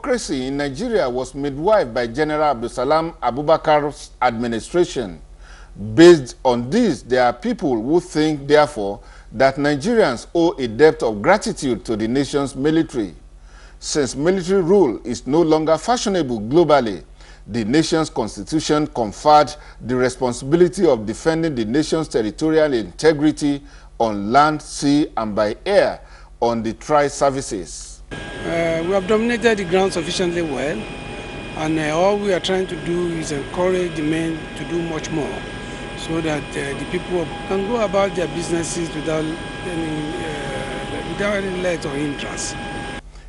democracy in Nigeria was midwifed by General Abdulsalam Abubakar's administration. Based on this, there are people who think, therefore, that Nigerians owe a debt of gratitude to the nation's military. Since military rule is no longer fashionable globally, the nation's constitution conferred the responsibility of defending the nation's territorial integrity on land, sea, and by air on the tri-services. We have dominated the ground sufficiently well, and all we are trying to do is encourage the men to do much more, so that the people can go about their businesses without any let or interest.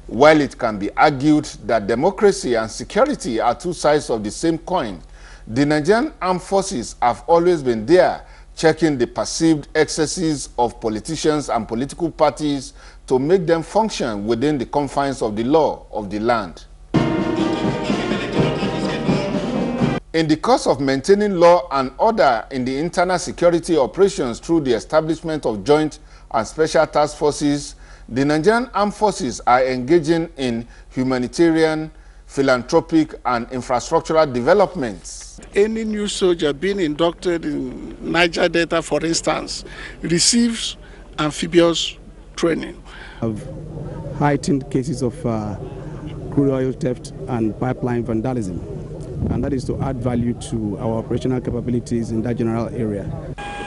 While it can be argued that democracy and security are two sides of the same coin, the Nigerian armed forces have always been there, checking the perceived excesses of politicians and political parties to make them function within the confines of the law of the land. In the course of maintaining law and order in the internal security operations through the establishment of joint and special task forces, the Nigerian armed forces are engaging in humanitarian, philanthropic, and infrastructural developments. Any new soldier being inducted in Niger Delta, for instance, receives amphibious training. Of heightened cases of crude oil theft and pipeline vandalism, and that is to add value to our operational capabilities in that general area.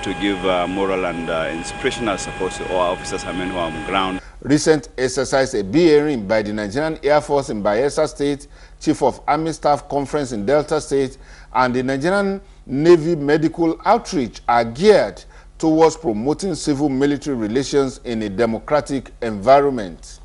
To give moral and inspirational support to all officers and men who are on ground. Recent exercise a hearing by the Nigerian Air Force in Bayelsa State, Chief of Army Staff Conference in Delta State, and the Nigerian Navy medical outreach are geared towards promoting civil-military relations in a democratic environment.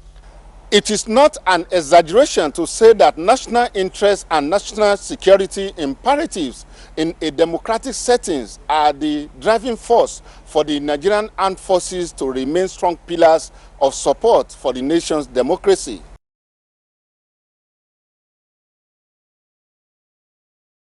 It is not an exaggeration to say that national interests and national security imperatives in a democratic settings are the driving force for the Nigerian armed forces to remain strong pillars of support for the nation's democracy.